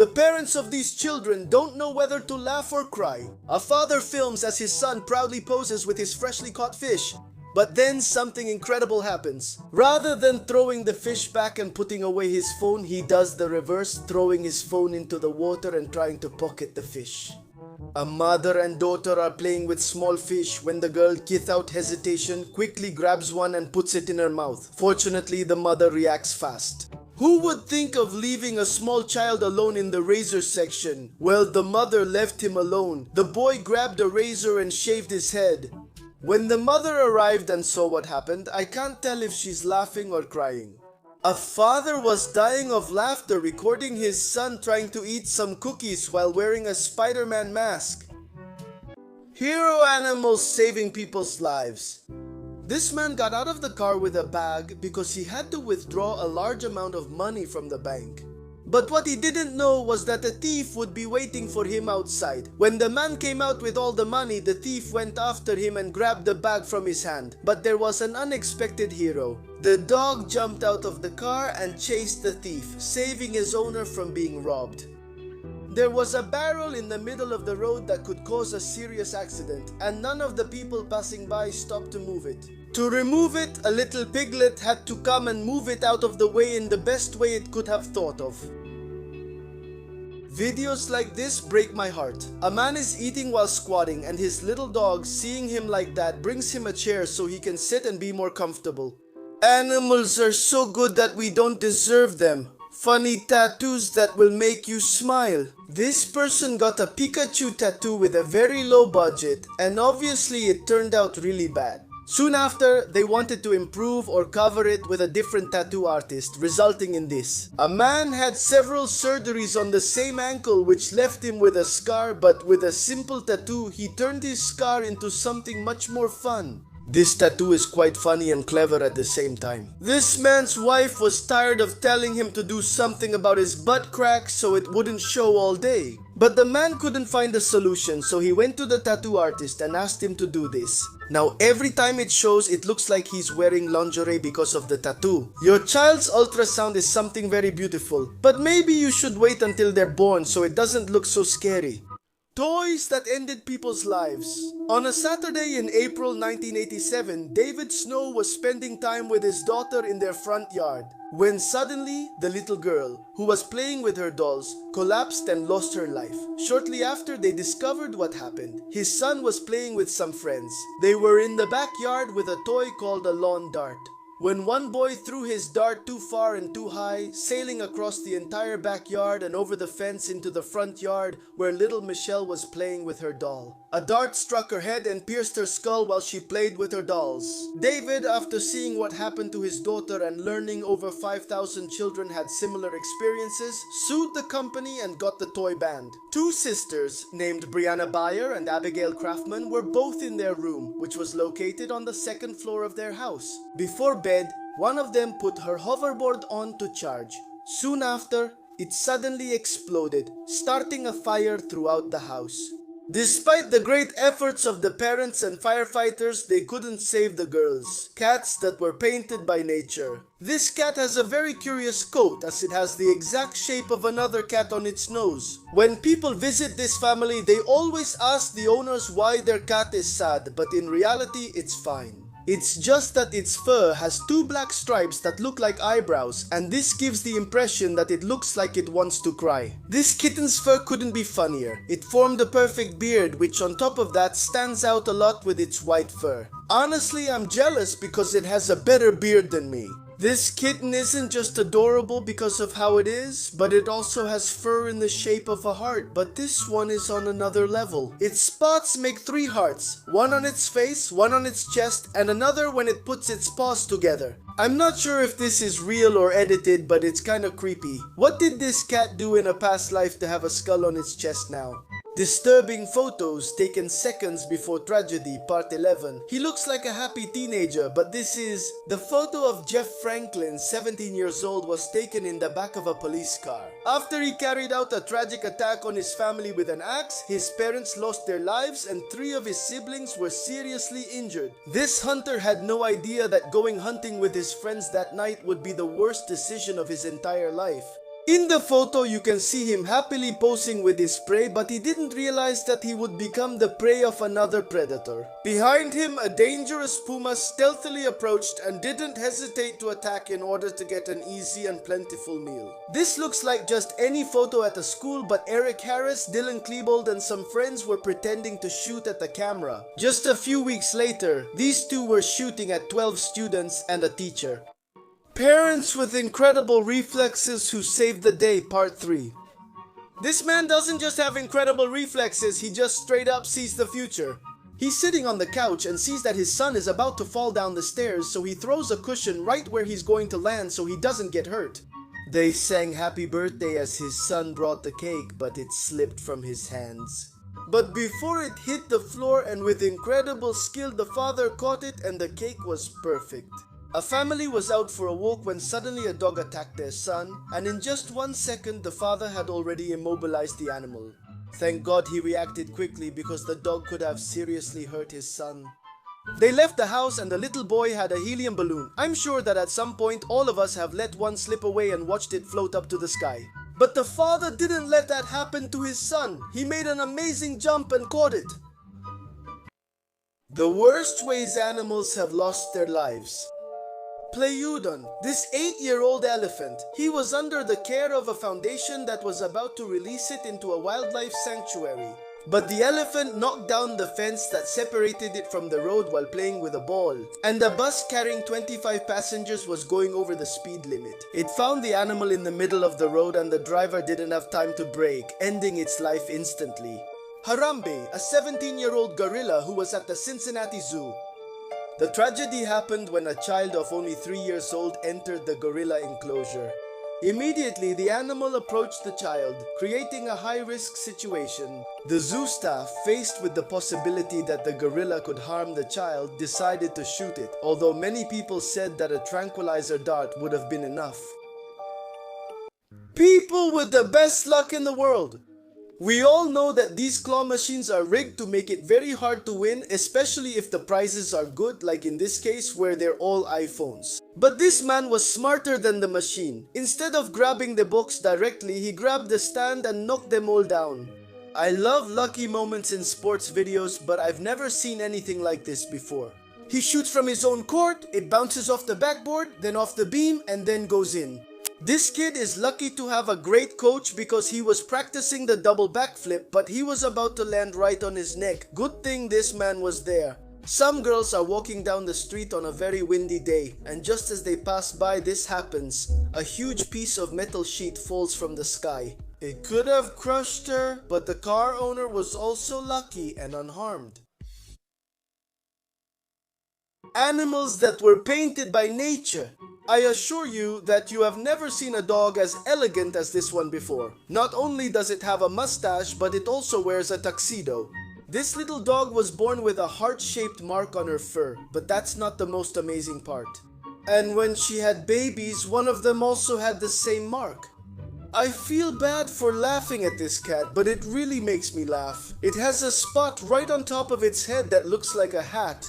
The parents of these children don't know whether to laugh or cry. A father films as his son proudly poses with his freshly caught fish. But then something incredible happens. Rather than throwing the fish back and putting away his phone, he does the reverse, throwing his phone into the water and trying to pocket the fish. A mother and daughter are playing with small fish when the girl, without hesitation, quickly grabs one and puts it in her mouth. Fortunately, the mother reacts fast. Who would think of leaving a small child alone in the razor section? Well, the mother left him alone. The boy grabbed a razor and shaved his head. When the mother arrived and saw what happened, I can't tell if she's laughing or crying. A father was dying of laughter recording his son trying to eat some cookies while wearing a Spider-Man mask. Hero animals saving people's lives. This man got out of the car with a bag because he had to withdraw a large amount of money from the bank. But what he didn't know was that a thief would be waiting for him outside. When the man came out with all the money, the thief went after him and grabbed the bag from his hand. But there was an unexpected hero. The dog jumped out of the car and chased the thief, saving his owner from being robbed. There was a barrel in the middle of the road that could cause a serious accident, and none of the people passing by stopped to move it. To remove it, a little piglet had to come and move it out of the way in the best way it could have thought of. Videos like this break my heart. A man is eating while squatting, and his little dog, seeing him like that, brings him a chair so he can sit and be more comfortable. Animals are so good that we don't deserve them. Funny tattoos that will make you smile. This person got a Pikachu tattoo with a very low budget, and obviously it turned out really bad. Soon after, they wanted to improve or cover it with a different tattoo artist, resulting in this. A man had several surgeries on the same ankle which left him with a scar, but with a simple tattoo, he turned his scar into something much more fun. This tattoo is quite funny and clever at the same time. This man's wife was tired of telling him to do something about his butt crack so it wouldn't show all day. But the man couldn't find a solution, so he went to the tattoo artist and asked him to do this. Now every time it shows, it looks like he's wearing lingerie because of the tattoo. Your child's ultrasound is something very beautiful, but maybe you should wait until they're born so it doesn't look so scary. Toys that ended people's lives. On a Saturday in April 1987, David Snow was spending time with his daughter in their front yard, when suddenly, the little girl, who was playing with her dolls, collapsed and lost her life. Shortly after, they discovered what happened. His son was playing with some friends. They were in the backyard with a toy called a lawn dart. When one boy threw his dart too far and too high, sailing across the entire backyard and over the fence into the front yard where little Michelle was playing with her doll. A dart struck her head and pierced her skull while she played with her dolls. David, after seeing what happened to his daughter and learning over 5,000 children had similar experiences, sued the company and got the toy banned. Two sisters, named Brianna Bayer and Abigail Craftman, were both in their room, which was located on the second floor of their house. Before bed, one of them put her hoverboard on to charge. Soon after, it suddenly exploded, starting a fire throughout the house. Despite the great efforts of the parents and firefighters, they couldn't save the girls, cats that were painted by nature. This cat has a very curious coat as it has the exact shape of another cat on its nose. When people visit this family, they always ask the owners why their cat is sad, but in reality, it's fine. It's just that its fur has two black stripes that look like eyebrows, and this gives the impression that it looks like it wants to cry. This kitten's fur couldn't be funnier. It formed a perfect beard, which on top of that stands out a lot with its white fur. Honestly, I'm jealous because it has a better beard than me. This kitten isn't just adorable because of how it is, but it also has fur in the shape of a heart, but this one is on another level. Its spots make 3 hearts, one on its face, one on its chest, and another when it puts its paws together. I'm not sure if this is real or edited, but it's kinda creepy. What did this cat do in a past life to have a skull on its chest now? Disturbing photos taken seconds before tragedy, part 11. He looks like a happy teenager, but this is... The photo of Jeff Franklin, 17 years old, was taken in the back of a police car. After he carried out a tragic attack on his family with an axe, his parents lost their lives and 3 of his siblings were seriously injured. This hunter had no idea that going hunting with his friends that night would be the worst decision of his entire life. In the photo, you can see him happily posing with his prey, but he didn't realize that he would become the prey of another predator. Behind him, a dangerous puma stealthily approached and didn't hesitate to attack in order to get an easy and plentiful meal. This looks like just any photo at a school, but Eric Harris, Dylan Klebold, and some friends were pretending to shoot at the camera. Just a few weeks later, these two were shooting at 12 students and a teacher. Parents with incredible reflexes who saved the day, part 3. This man doesn't just have incredible reflexes, he just straight up sees the future. He's sitting on the couch and sees that his son is about to fall down the stairs, so he throws a cushion right where he's going to land so he doesn't get hurt. They sang happy birthday as his son brought the cake, but it slipped from his hands. But before it hit the floor, and with incredible skill, the father caught it and the cake was perfect. A family was out for a walk when suddenly a dog attacked their son, and in just 1 second the father had already immobilized the animal. Thank God he reacted quickly because the dog could have seriously hurt his son. They left the house and the little boy had a helium balloon. I'm sure that at some point all of us have let one slip away and watched it float up to the sky. But the father didn't let that happen to his son. He made an amazing jump and caught it. The worst ways animals have lost their lives. Playudon, this 8-year-old elephant, he was under the care of a foundation that was about to release it into a wildlife sanctuary. But the elephant knocked down the fence that separated it from the road while playing with a ball, and a bus carrying 25 passengers was going over the speed limit. It found the animal in the middle of the road and the driver didn't have time to brake, ending its life instantly. Harambe, a 17-year-old gorilla who was at the Cincinnati Zoo. The tragedy happened when a child of only 3 years old entered the gorilla enclosure. Immediately, the animal approached the child, creating a high-risk situation. The zoo staff, faced with the possibility that the gorilla could harm the child, decided to shoot it, although many people said that a tranquilizer dart would have been enough. People with the best luck in the world! We all know that these claw machines are rigged to make it very hard to win, especially if the prizes are good, like in this case where they're all iPhones. But this man was smarter than the machine. Instead of grabbing the box directly, he grabbed the stand and knocked them all down. I love lucky moments in sports videos, but I've never seen anything like this before. He shoots from his own court, it bounces off the backboard, then off the beam, and then goes in. This kid is lucky to have a great coach because he was practicing the double backflip, but he was about to land right on his neck. Good thing this man was there. Some girls are walking down the street on a very windy day, and just as they pass by, this happens. A huge piece of metal sheet falls from the sky. It could have crushed her, but the car owner was also lucky and unharmed. Animals that were painted by nature. I assure you that you have never seen a dog as elegant as this one before. Not only does it have a mustache, but it also wears a tuxedo. This little dog was born with a heart-shaped mark on her fur, but that's not the most amazing part. And when she had babies, one of them also had the same mark. I feel bad for laughing at this cat, but it really makes me laugh. It has a spot right on top of its head that looks like a hat.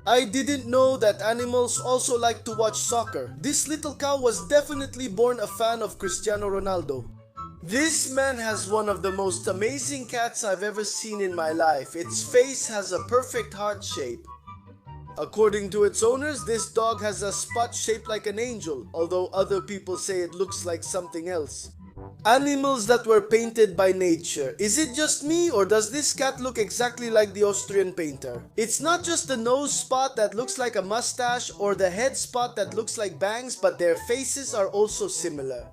I didn't know that animals also like to watch soccer. This little cow was definitely born a fan of Cristiano Ronaldo. This man has one of the most amazing cats I've ever seen in my life. Its face has a perfect heart shape. According to its owners, this dog has a spot shaped like an angel, although other people say it looks like something else. Animals that were painted by nature. Is it just me, or does this cat look exactly like the Austrian painter? It's not just the nose spot that looks like a mustache or the head spot that looks like bangs, but their faces are also similar.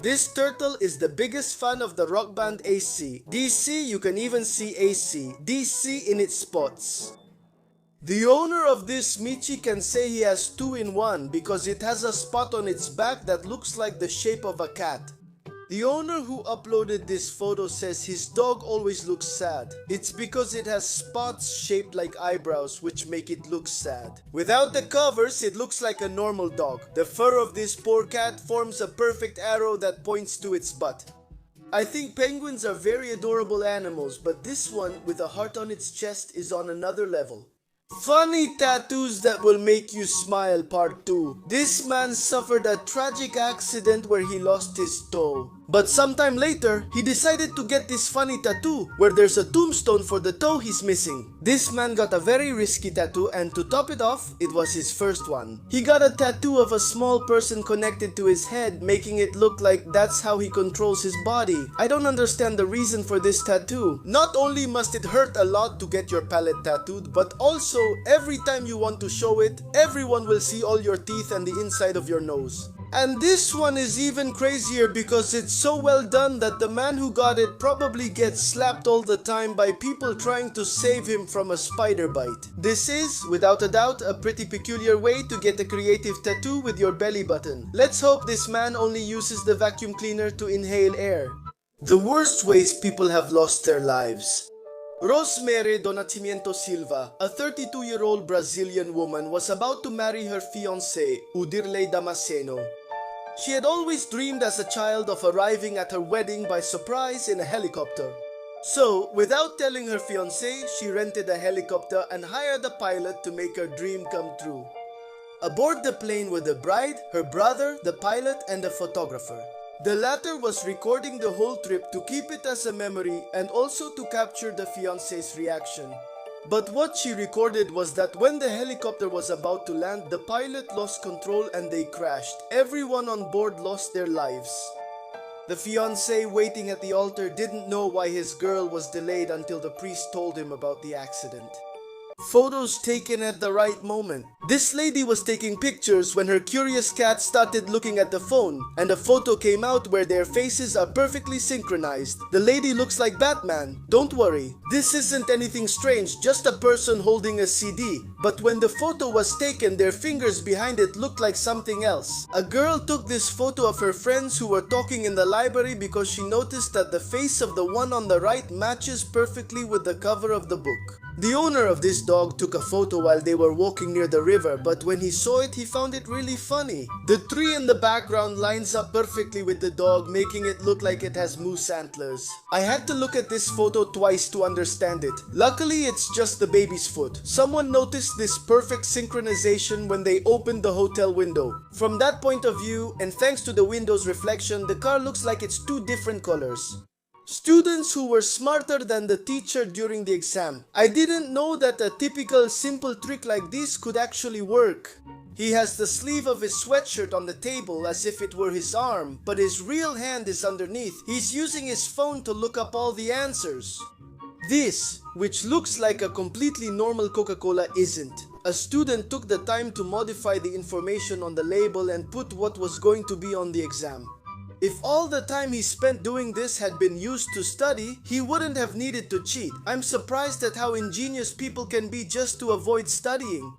This turtle is the biggest fan of the rock band AC. DC, you can even see AC. DC in its spots. The owner of this Michi can say he has 2 in 1 because it has a spot on its back that looks like the shape of a cat. The owner who uploaded this photo says his dog always looks sad. It's because it has spots shaped like eyebrows which make it look sad. Without the covers, it looks like a normal dog. The fur of this poor cat forms a perfect arrow that points to its butt. I think penguins are very adorable animals, but this one with a heart on its chest is on another level. Funny tattoos that will make you smile part 2. This man suffered a tragic accident where he lost his toe. But sometime later, he decided to get this funny tattoo where there's a tombstone for the toe he's missing. This man got a very risky tattoo, and to top it off, it was his first one. He got a tattoo of a small person connected to his head, making it look like that's how he controls his body. I don't understand the reason for this tattoo. Not only must it hurt a lot to get your palate tattooed, but also every time you want to show it, everyone will see all your teeth and the inside of your nose. And this one is even crazier because it's so well done that the man who got it probably gets slapped all the time by people trying to save him from a spider bite. This is, without a doubt, a pretty peculiar way to get a creative tattoo with your belly button. Let's hope this man only uses the vacuum cleaner to inhale air. The worst ways people have lost their lives. Rosemary Donatimiento Silva, a 32-year-old Brazilian woman, was about to marry her fiancé, Udirley Damasceno. She had always dreamed as a child of arriving at her wedding by surprise in a helicopter. So, without telling her fiancé, she rented a helicopter and hired a pilot to make her dream come true. Aboard the plane were the bride, her brother, the pilot, and a photographer. The latter was recording the whole trip to keep it as a memory and also to capture the fiancé's reaction. But what she recorded was that when the helicopter was about to land, the pilot lost control and they crashed. Everyone on board lost their lives. The fiancé waiting at the altar didn't know why his girl was delayed until the priest told him about the accident. Photos taken at the right moment. This lady was taking pictures when her curious cat started looking at the phone, and a photo came out where their faces are perfectly synchronized. The lady looks like Batman. Don't worry, this isn't anything strange, just a person holding a CD. But when the photo was taken, their fingers behind it looked like something else. A girl took this photo of her friends who were talking in the library because she noticed that the face of the one on the right matches perfectly with the cover of the book. The owner of this dog took a photo while they were walking near the river, but when he saw it, he found it really funny. The tree in the background lines up perfectly with the dog, making it look like it has moose antlers. I had to look at this photo twice to understand it. Luckily, it's just the baby's foot. Someone noticed this perfect synchronization when they opened the hotel window. From that point of view, and thanks to the window's reflection, the car looks like it's two different colors. Students who were smarter than the teacher during the exam. I didn't know that a typical simple trick like this could actually work. He has the sleeve of his sweatshirt on the table as if it were his arm, but his real hand is underneath. He's using his phone to look up all the answers. This, which looks like a completely normal Coca-Cola, isn't. A student took the time to modify the information on the label and put what was going to be on the exam. If all the time he spent doing this had been used to study, he wouldn't have needed to cheat. I'm surprised at how ingenious people can be just to avoid studying.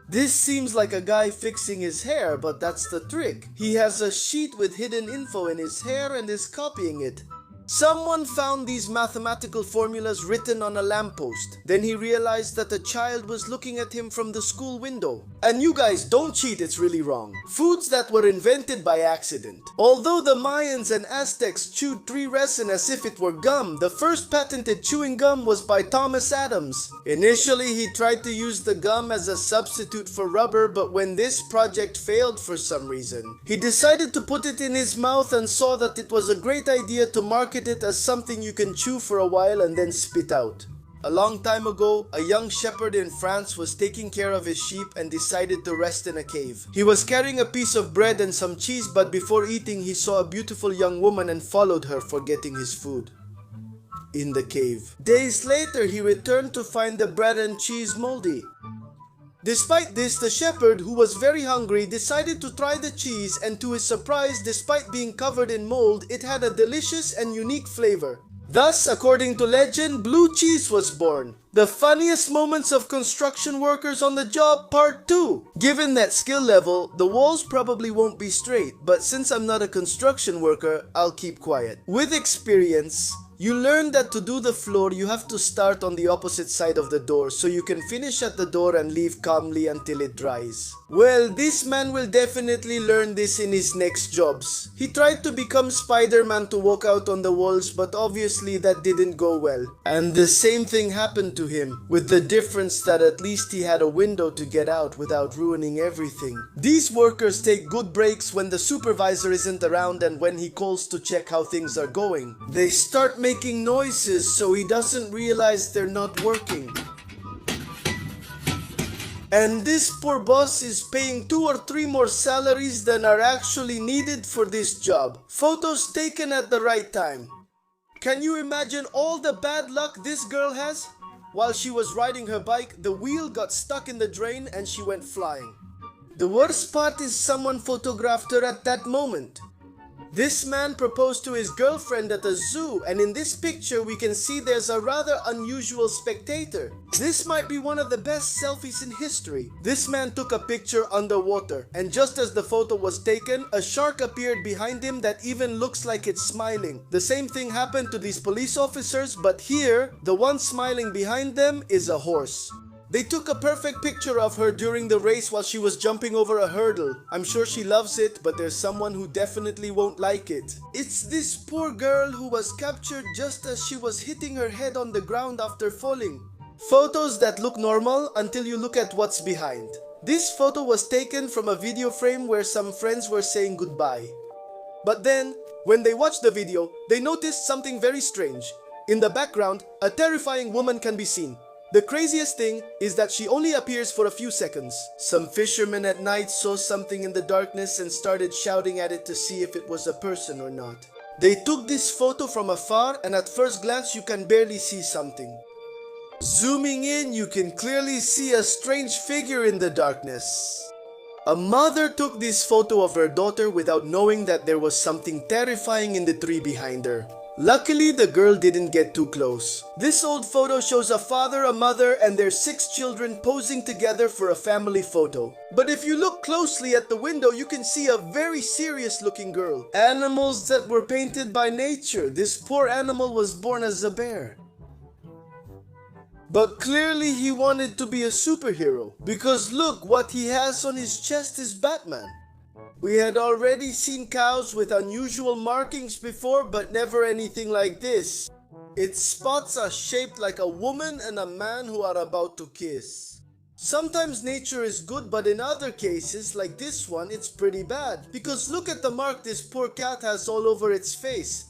This seems like a guy fixing his hair, but that's the trick. He has a sheet with hidden info in his hair and is copying it. Someone found these mathematical formulas written on a lamppost. Then he realized that a child was looking at him from the school window. And you guys, don't cheat, it's really wrong. Foods that were invented by accident. Although the Mayans and Aztecs chewed tree resin as if it were gum, the first patented chewing gum was by Thomas Adams. Initially, he tried to use the gum as a substitute for rubber, but when this project failed for some reason, he decided to put it in his mouth and saw that it was a great idea to market it as something you can chew for a while and then spit out. A long time ago, a young shepherd in France was taking care of his sheep and decided to rest in a cave. He was carrying a piece of bread and some cheese, but before eating, he saw a beautiful young woman and followed her, forgetting his food in the cave. Days later, he returned to find the bread and cheese moldy. Despite this, the shepherd, who was very hungry, decided to try the cheese, and to his surprise, despite being covered in mold, it had a delicious and unique flavor. Thus, according to legend, blue cheese was born. The funniest moments of construction workers on the job, part 2. Given that skill level, the walls probably won't be straight, but since I'm not a construction worker, I'll keep quiet. With experience, you learn that to do the floor, you have to start on the opposite side of the door so you can finish at the door and leave calmly until it dries. Well, this man will definitely learn this in his next jobs. He tried to become Spider-Man to walk out on the walls, but obviously that didn't go well. And the same thing happened to to him, with the difference that at least he had a window to get out without ruining everything. These workers take good breaks when the supervisor isn't around and when he calls to check how things are going. They start making noises so he doesn't realize they're not working. And this poor boss is paying 2 or 3 more salaries than are actually needed for this job. Photos taken at the right time. Can you imagine all the bad luck this girl has? While she was riding her bike, the wheel got stuck in the drain and she went flying. The worst part is someone photographed her at that moment. This man proposed to his girlfriend at a zoo, and in this picture we can see there's a rather unusual spectator. This might be one of the best selfies in history. This man took a picture underwater, and just as the photo was taken, a shark appeared behind him that even looks like it's smiling. The same thing happened to these police officers, but here, the one smiling behind them is a horse. They took a perfect picture of her during the race while she was jumping over a hurdle. I'm sure she loves it, but there's someone who definitely won't like it. It's this poor girl who was captured just as she was hitting her head on the ground after falling. Photos that look normal until you look at what's behind. This photo was taken from a video frame where some friends were saying goodbye. But then, when they watched the video, they noticed something very strange. In the background, a terrifying woman can be seen. The craziest thing is that she only appears for a few seconds. Some fishermen at night saw something in the darkness and started shouting at it to see if it was a person or not. They took this photo from afar, and at first glance you can barely see something. Zooming in, you can clearly see a strange figure in the darkness. A mother took this photo of her daughter without knowing that there was something terrifying in the tree behind her. Luckily, the girl didn't get too close. This old photo shows a father, a mother, and their 6 children posing together for a family photo. But if you look closely at the window, you can see a very serious looking girl. Animals that were painted by nature. This poor animal was born as a bear. But clearly he wanted to be a superhero, because look, what he has on his chest is Batman. We had already seen cows with unusual markings before, but never anything like this. Its spots are shaped like a woman and a man who are about to kiss. Sometimes nature is good, but in other cases, like this one, it's pretty bad. Because look at the mark this poor cat has all over its face.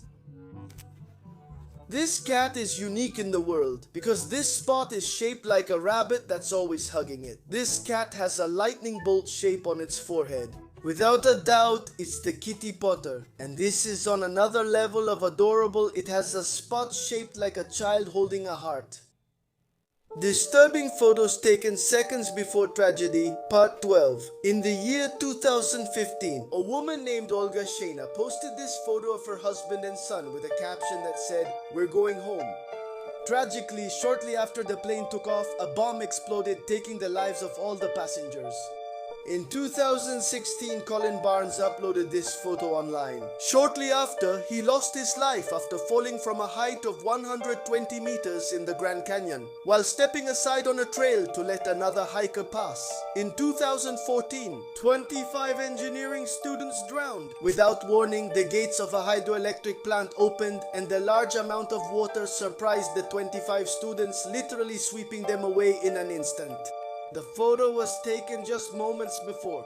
This cat is unique in the world because this spot is shaped like a rabbit that's always hugging it. This cat has a lightning bolt shape on its forehead. Without a doubt, it's the Kitty Potter. And this is on another level of adorable. It has a spot shaped like a child holding a heart. Disturbing photos taken seconds before tragedy, part 12. In the year 2015, a woman named Olga Shayna posted this photo of her husband and son with a caption that said, "We're going home." Tragically, shortly after the plane took off, a bomb exploded, taking the lives of all the passengers. In 2016, Colin Barnes uploaded this photo online. Shortly after, he lost his life after falling from a height of 120 meters in the Grand Canyon, while stepping aside on a trail to let another hiker pass. In 2014, 25 engineering students drowned. Without warning, the gates of a hydroelectric plant opened and a large amount of water surprised the 25 students, literally sweeping them away in an instant. The photo was taken just moments before.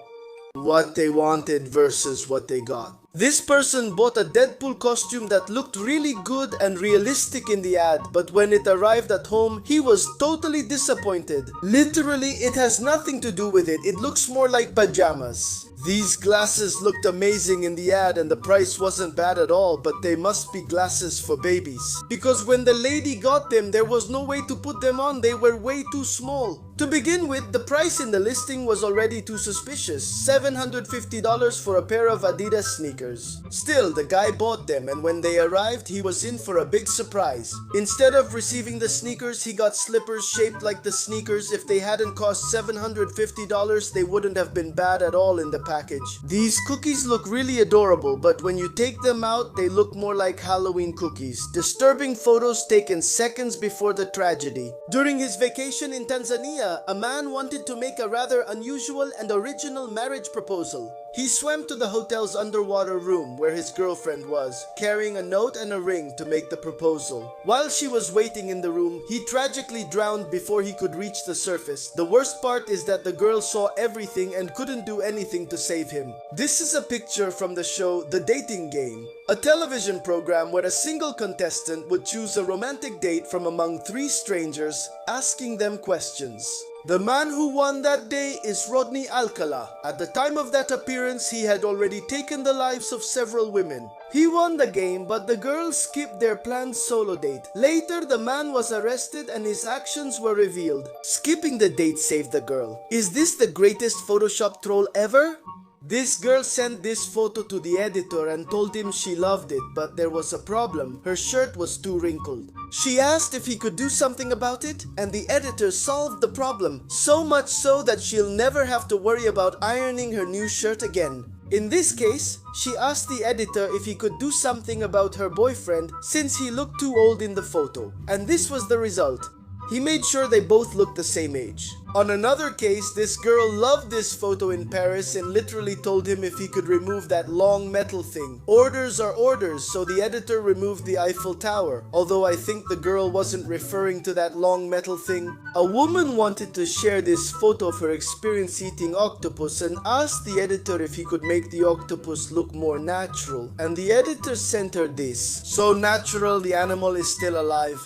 What they wanted versus what they got. This person bought a Deadpool costume that looked really good and realistic in the ad, but when it arrived at home, he was totally disappointed. Literally, it has nothing to do with it. It looks more like pajamas. These glasses looked amazing in the ad and the price wasn't bad at all, but they must be glasses for babies. Because when the lady got them, there was no way to put them on. They were way too small. To begin with, the price in the listing was already too suspicious. $750 for a pair of Adidas sneakers. Still, the guy bought them, and when they arrived, he was in for a big surprise. Instead of receiving the sneakers, he got slippers shaped like the sneakers. If they hadn't cost $750, they wouldn't have been bad at all in the package. These cookies look really adorable, but when you take them out, they look more like Halloween cookies. Disturbing photos taken seconds before the tragedy. During his vacation in Tanzania, a man wanted to make a rather unusual and original marriage proposal. He swam to the hotel's underwater room where his girlfriend was, carrying a note and a ring to make the proposal. While she was waiting in the room, he tragically drowned before he could reach the surface. The worst part is that the girl saw everything and couldn't do anything to save him. This is a picture from the show The Dating Game, a television program where a single contestant would choose a romantic date from among three strangers, asking them questions. The man who won that day is Rodney Alcala. At the time of that appearance, he had already taken the lives of several women. He won the game, but the girls skipped their planned solo date. Later, the man was arrested and his actions were revealed. Skipping the date saved the girl. Is this the greatest Photoshop troll ever? This girl sent this photo to the editor and told him she loved it, but there was a problem. Her shirt was too wrinkled. She asked if he could do something about it, and the editor solved the problem, so much so that she'll never have to worry about ironing her new shirt again. In this case, she asked the editor if he could do something about her boyfriend since he looked too old in the photo, and this was the result. He made sure they both looked the same age. On another case, this girl loved this photo in Paris and literally told him if he could remove that long metal thing. Orders are orders, so the editor removed the Eiffel Tower, although I think the girl wasn't referring to that long metal thing. A woman wanted to share this photo of her experience eating octopus and asked the editor if he could make the octopus look more natural, and the editor sent her this. So natural, the animal is still alive.